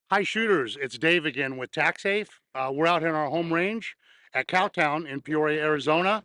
Hi shooters, it's Dave again with TaxSafe. We're out here in our home range at Cowtown in Peoria, Arizona.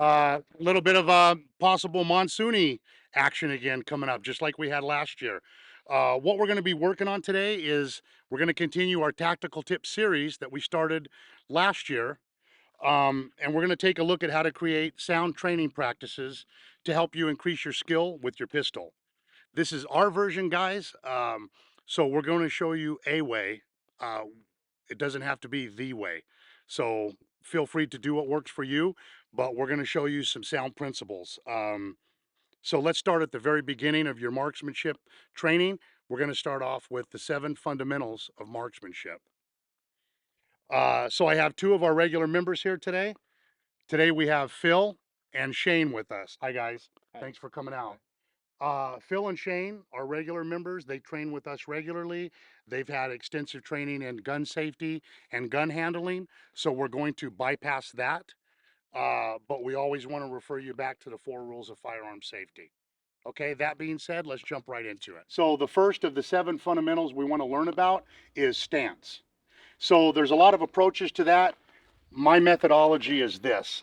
A little bit of possible monsoony action again coming up, just like we had last year. What we're going to be working on today is we're going to continue our tactical tip series that we started last year. And we're going to take a look at how to create sound training practices to help you increase your skill with your pistol. This is our version, guys. So we're going to show you a way. Uh, it doesn't have to be the way. So feel free to do what works for you, but we're going to show you some sound principles. So let's start at the very beginning of your marksmanship training. We're going to start off with the 7 fundamentals of marksmanship. So I have 2 of our regular members here today. Today we have Phil and Shane with us. Hi, guys. Hi. Thanks for coming out. Phil and Shane are regular members. They train with us regularly. They've had extensive training in gun safety and gun handling. So we're going to bypass that. But we always want to refer you back to the 4 rules of firearm safety. Okay, that being said, let's jump right into it. So the first of the 7 fundamentals we want to learn about is stance. So there's a lot of approaches to that. My methodology is this.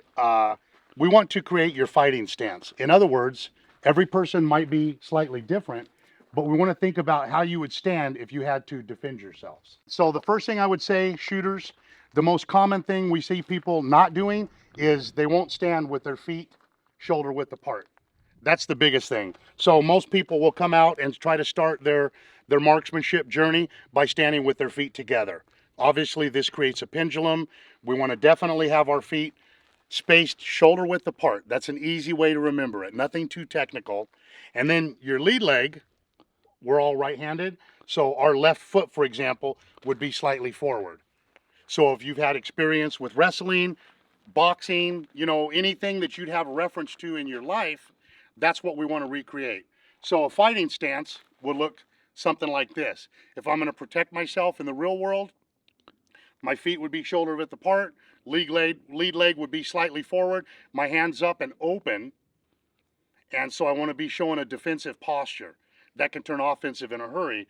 We want to create your fighting stance. In other words, every person might be slightly different, but we want to think about how you would stand if you had to defend yourselves. So the first thing I would say, shooters, the most common thing we see people not doing is they won't stand with their feet shoulder width apart. That's the biggest thing. So most people will come out and try to start their marksmanship journey by standing with their feet together. Obviously, this creates a pendulum. We want to definitely have our feet spaced shoulder width apart. That's an easy way to remember it. Nothing too technical. And then your lead leg, we're all right-handed. So our left foot, for example, would be slightly forward. So if you've had experience with wrestling, boxing, anything that you'd have a reference to in your life, that's what we want to recreate. So a fighting stance would look something like this. If I'm going to protect myself in the real world, my feet would be shoulder width apart, lead leg would be slightly forward, my hands up and open, and so I want to be showing a defensive posture. That can turn offensive in a hurry.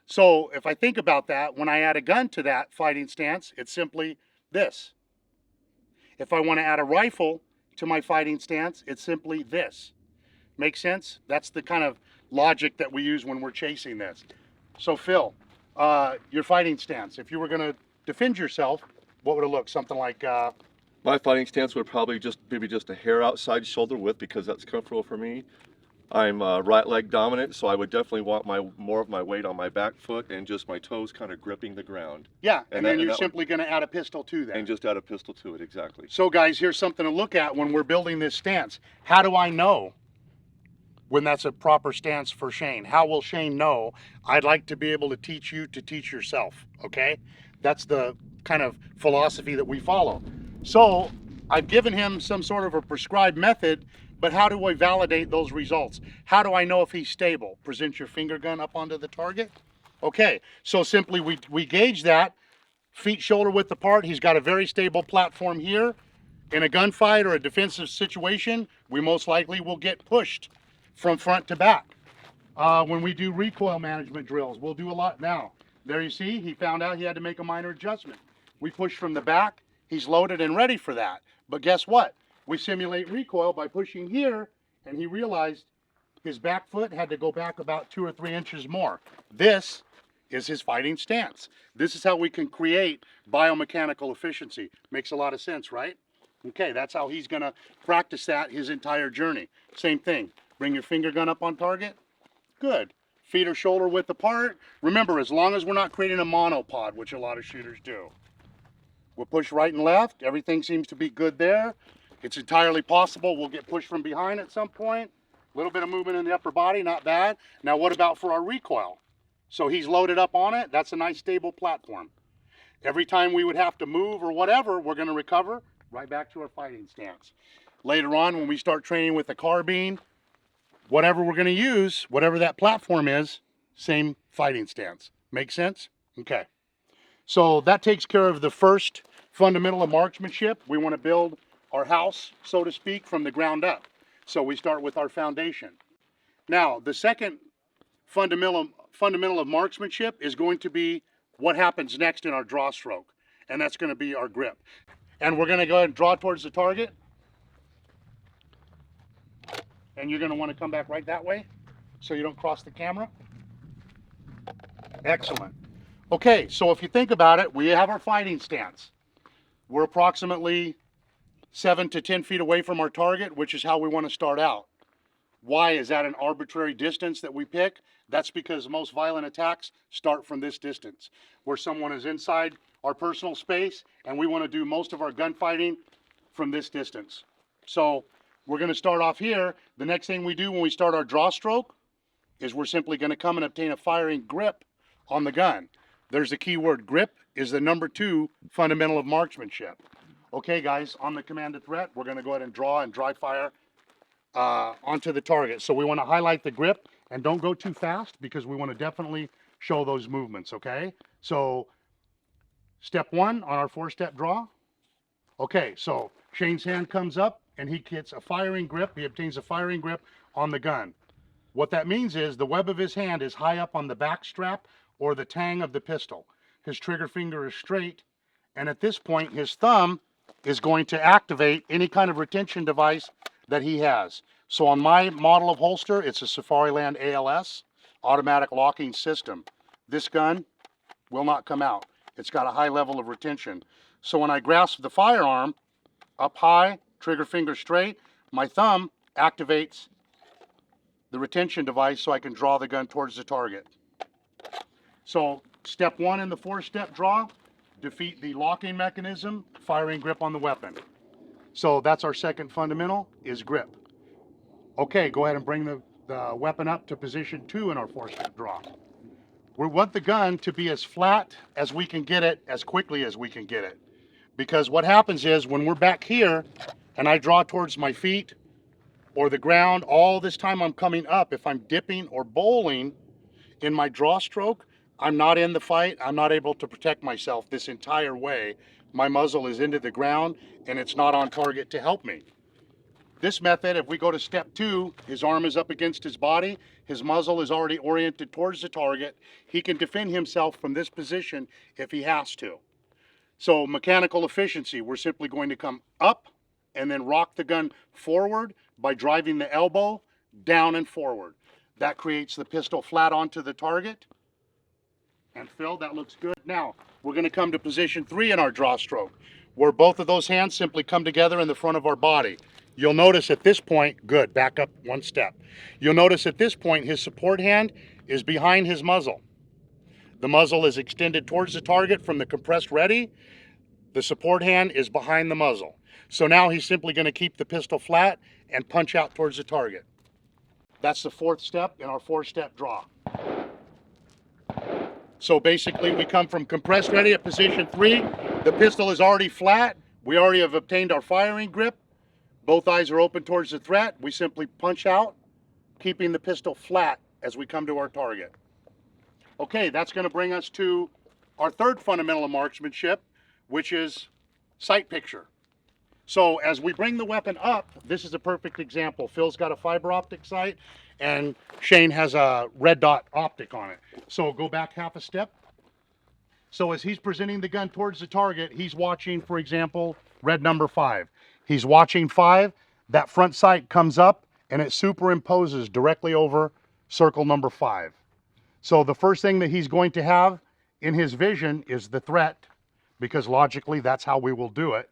So if I think about that, when I add a gun to that fighting stance, it's simply this. If I want to add a rifle to my fighting stance, it's simply this. Make sense? That's the kind of logic that we use when we're chasing this. So Phil, your fighting stance, if you were going to defend yourself, what would it look? Something like, My fighting stance would probably maybe just a hair outside shoulder width because that's comfortable for me. I'm right leg dominant, so I would definitely want more of my weight on my back foot and just my toes kind of gripping the ground. yeah, and then you're that would, simply going to add a pistol to that. and just add a pistol to it, exactly. So guys, here's something to look at when we're building this stance. How do I know when that's a proper stance for Shane? How will Shane know? I'd like to be able to teach you to teach yourself, okay? That's the kind of philosophy that we follow. So I've given him some sort of a prescribed method, but how do I validate those results? How do I know if he's stable? Present your finger gun up onto the target. Okay, so simply we gauge that, feet shoulder width apart. He's got a very stable platform here. In a gunfight or a defensive situation, we most likely will get pushed from front to back. When we do recoil management drills, we'll do a lot now. There you see, he found out he had to make a minor adjustment. We push from the back, he's loaded and ready for that. But guess what? We simulate recoil by pushing here, and he realized his back foot had to go back about 2 or 3 inches more. This is his fighting stance. This is how we can create biomechanical efficiency. Makes a lot of sense, right? Okay, that's how he's gonna practice that his entire journey. Same thing. Bring your finger gun up on target. Good. Feet are shoulder width apart. Remember, as long as we're not creating a monopod, which a lot of shooters do. We'll push right and left. Everything seems to be good there. It's entirely possible we'll get pushed from behind at some point. A little bit of movement in the upper body, not bad. Now what about for our recoil? So he's loaded up on it. That's a nice stable platform. Every time we would have to move or whatever, we're going to recover right back to our fighting stance. Later on, when we start training with the carbine, whatever we're going to use, whatever that platform is, same fighting stance. Make sense? Okay. So that takes care of the first fundamental of marksmanship. We want to build our house, so to speak, from the ground up. So we start with our foundation. Now, the second fundamental of marksmanship is going to be what happens next in our draw stroke. And that's going to be our grip. And we're going to go ahead and draw towards the target. And you're going to want to come back right that way so you don't cross the camera. Excellent. Okay, so if you think about it, we have our fighting stance. We're approximately 7 to 10 feet away from our target, which is how we want to start out. Why is that an arbitrary distance that we pick? That's because most violent attacks start from this distance, where someone is inside our personal space, and we want to do most of our gunfighting from this distance. So we're going to start off here. The next thing we do when we start our draw stroke is we're simply going to come and obtain a firing grip on the gun. There's the key word. Grip is the number 2 fundamental of marksmanship. Okay, guys, on the command of threat, we're going to go ahead and draw and dry fire onto the target. So we want to highlight the grip and don't go too fast because we want to definitely show those movements, okay? So step 1 on our 4-step draw. Okay, so Shane's hand comes up and he gets a firing grip. He obtains a firing grip on the gun. What that means is the web of his hand is high up on the back strap or the tang of the pistol. His trigger finger is straight, and at this point his thumb is going to activate any kind of retention device that he has. So on my model of holster, it's a Safariland ALS, automatic locking system. This gun will not come out. It's got a high level of retention. So when I grasp the firearm, up high, trigger finger straight, my thumb activates the retention device so I can draw the gun towards the target. So step 1 in the 4-step draw, defeat the locking mechanism, firing grip on the weapon. So that's our second fundamental, is grip. Okay, go ahead and bring the weapon up to position 2 in our 4-step draw. We want the gun to be as flat as we can get it, as quickly as we can get it. Because what happens is when we're back here and I draw towards my feet or the ground, all this time I'm coming up, if I'm dipping or bowling in my draw stroke, I'm not in the fight. I'm not able to protect myself this entire way. My muzzle is into the ground and it's not on target to help me. This method, if we go to step 2, his arm is up against his body, his muzzle is already oriented towards the target. He can defend himself from this position if he has to. So mechanical efficiency, we're simply going to come up and then rock the gun forward by driving the elbow down and forward. That creates the pistol flat onto the target. And Phil, that looks good. Now, we're going to come to position 3 in our draw stroke, where both of those hands simply come together in the front of our body. You'll notice at this point, good, back up 1 step. You'll notice at this point his support hand is behind his muzzle. The muzzle is extended towards the target from the compressed ready. The support hand is behind the muzzle. So now he's simply going to keep the pistol flat and punch out towards the target. That's the 4th step in our 4-step draw. So basically we come from compressed ready at position 3. The pistol is already flat. We already have obtained our firing grip. Both eyes are open towards the threat. We simply punch out, keeping the pistol flat as we come to our target. Okay, that's going to bring us to our 3rd fundamental of marksmanship, which is sight picture. So as we bring the weapon up, this is a perfect example. Phil's got a fiber optic sight and Shane has a red dot optic on it. So go back half a step. So as he's presenting the gun towards the target, he's watching, for example, red number 5. He's watching 5, that front sight comes up and it superimposes directly over circle number 5. So the first thing that he's going to have in his vision is the threat, because logically that's how we will do it.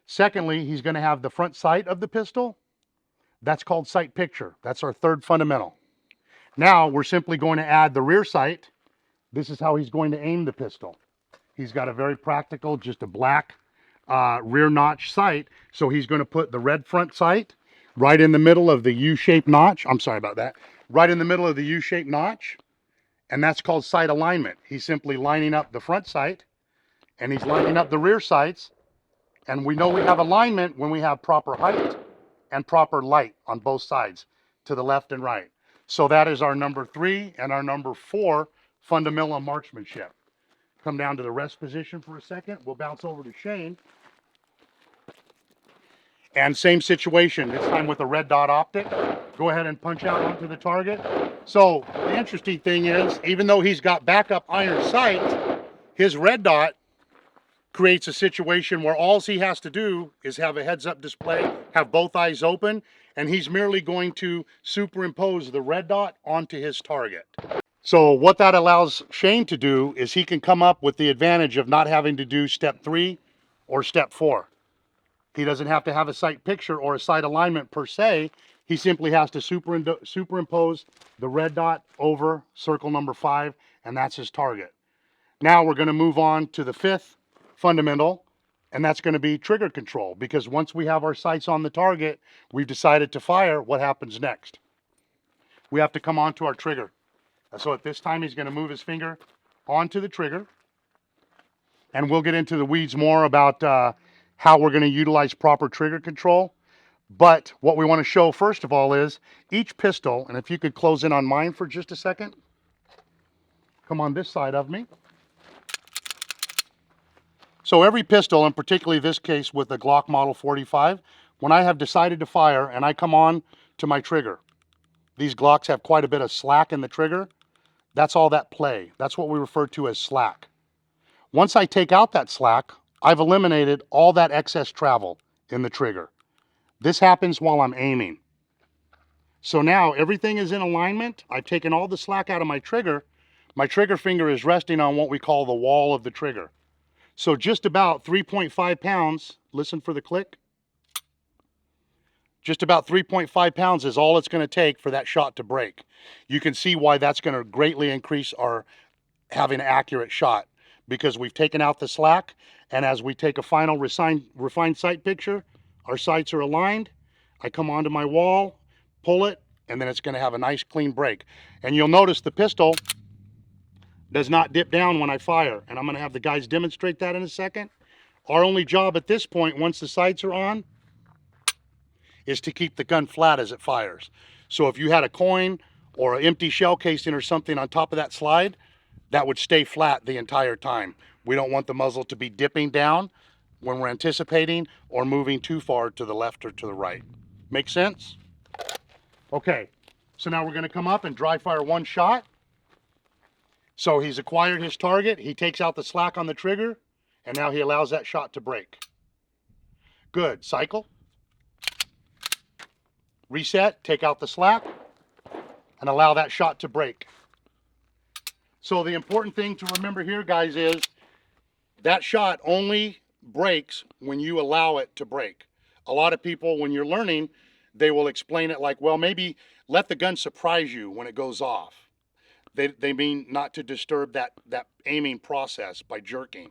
Secondly, he's going to have the front sight of the pistol. That's called sight picture. That's our 3rd fundamental. Now we're simply going to add the rear sight. This is how he's going to aim the pistol. He's got a very practical, just a black rear notch sight. So he's going to put the red front sight right in the middle of the U-shaped notch. I'm sorry about that. Right in the middle of the U-shaped notch. And that's called sight alignment. He's simply lining up the front sight and he's lining up the rear sights. And we know we have alignment when we have proper height and proper light on both sides, to the left and right. So that is our number 3 and our number 4 fundamental of marksmanship. Come down to the rest position for a second. We'll bounce over to Shane. And same situation, this time with a red dot optic. Go ahead and punch out onto the target. So the interesting thing is, even though he's got backup iron sights, His red dot creates a situation where all he has to do is have a heads-up display, have both eyes open, and he's merely going to superimpose the red dot onto his target. So what that allows Shane to do is he can come up with the advantage of not having to do step 3 or step 4. He doesn't have to have a sight picture or a sight alignment per se. He simply has to superimpose the red dot over circle number 5, and that's his target. Now we're going to move on to the 5th fundamental, and that's going to be trigger control, because once we have our sights on the target, we've decided to fire. What happens next? We have to come on to our trigger. So at this time, he's going to move his finger onto the trigger, and we'll get into the weeds more about how we're going to utilize proper trigger control. But what we want to show first of all is each pistol, and if you could close in on mine for just a second, come on this side of me. So every pistol, and particularly this case with the Glock Model 45, when I have decided to fire and I come on to my trigger, these Glocks have quite a bit of slack in the trigger. That's all that play. That's what we refer to as slack. Once I take out that slack, I've eliminated all that excess travel in the trigger. This happens while I'm aiming. So now everything is in alignment. I've taken all the slack out of my trigger. My trigger finger is resting on what we call the wall of the trigger. So just about 3.5 pounds, listen for the click. Just about 3.5 pounds is all it's going to take for that shot to break. You can see why that's going to greatly increase our having an accurate shot, because we've taken out the slack, and as we take a final refined sight picture, our sights are aligned. I come onto my wall, pull it, and then it's going to have a nice clean break. And you'll notice the pistol does not dip down when I fire, and I'm going to have the guys demonstrate that in a second. Our only job at this point, once the sights are on, is to keep the gun flat as it fires. So if you had a coin or an empty shell casing or something on top of that slide, that would stay flat the entire time. We don't want the muzzle to be dipping down when we're anticipating or moving too far to the left or to the right. Make sense? Okay, so now we're going to come up and dry fire one shot. So he's acquired his target, he takes out the slack on the trigger, and now he allows that shot to break. Good. Cycle. Reset, take out the slack, and allow that shot to break. So the important thing to remember here, guys, is that shot only breaks when you allow it to break. A lot of people, when you're learning, they will explain it like, well, maybe let the gun surprise you when it goes off. They mean not to disturb that aiming process by jerking.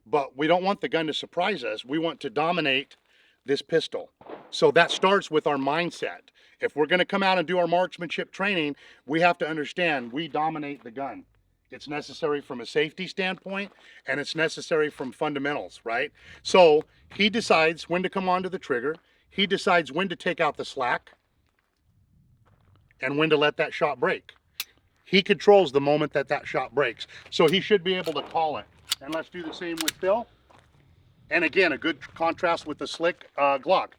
But we don't want the gun to surprise us. We want to dominate this pistol. So that starts with our mindset. If we're going to come out and do our marksmanship training, we have to understand we dominate the gun. It's necessary from a safety standpoint, and it's necessary from fundamentals, right? So he decides when to come onto the trigger. He decides when to take out the slack and when to let that shot break. He controls the moment that that shot breaks. So he should be able to call it. And let's do the same with Phil. And again, a good contrast with the slick Glock.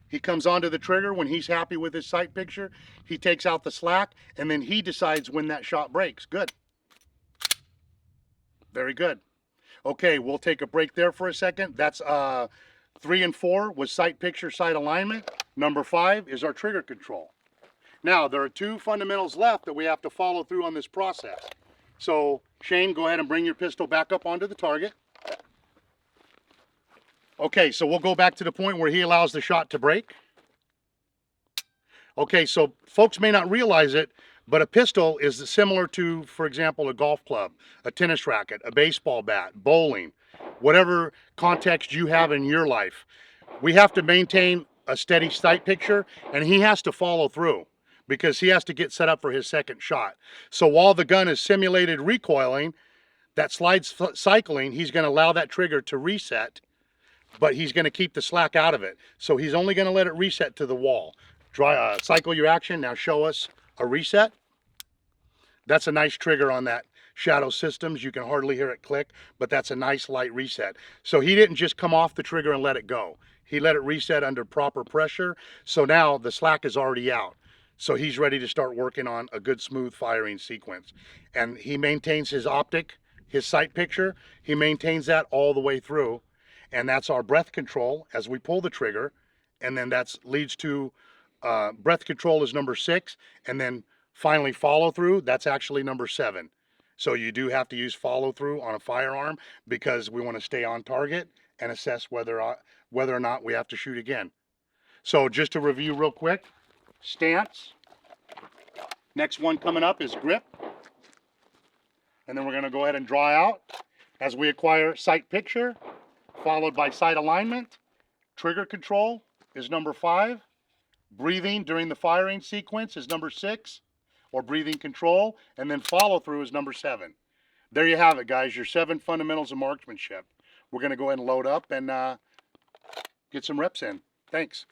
He comes onto the trigger when he's happy with his sight picture. He takes out the slack, and then he decides when that shot breaks. Good. Very good. Okay, we'll take a break there for a second. That's 3 and 4 was sight picture, sight alignment. Number 5 is our trigger control. Now, there are 2 fundamentals left that we have to follow through on this process. So, Shane, go ahead and bring your pistol back up onto the target. Okay, so we'll go back to the point where he allows the shot to break. Okay, so folks may not realize it, but a pistol is similar to, for example, a golf club, a tennis racket, a baseball bat, bowling, whatever context you have in your life. We have to maintain a steady sight picture, and he has to follow through, because he has to get set up for his second shot. So while the gun is simulated recoiling, that slide's cycling, he's going to allow that trigger to reset, but he's going to keep the slack out of it. So he's only going to let it reset to the wall. Cycle your action. Now show us a reset. That's a nice trigger on that Shadow Systems. You can hardly hear it click, but that's a nice light reset. So he didn't just come off the trigger and let it go. He let it reset under proper pressure. So now the slack is already out. So he's ready to start working on a good smooth firing sequence. And he maintains his optic his sight picture, he maintains that all the way through. And that's our breath control as we pull the trigger. And then that's leads to breath control is number 6. And then finally follow through, that's actually number 7. So you do have to use follow through on a firearm because we want to stay on target and assess whether or not we have to shoot again. So just to review real quick, stance. Next one coming up is grip. And then we're going to go ahead and draw out as we acquire sight picture, followed by sight alignment. Trigger control is number 5. Breathing during the firing sequence is number 6, or breathing control. And then follow through is number 7. There you have it, guys, your 7 fundamentals of marksmanship. We're going to go ahead and load up and get some reps in. Thanks.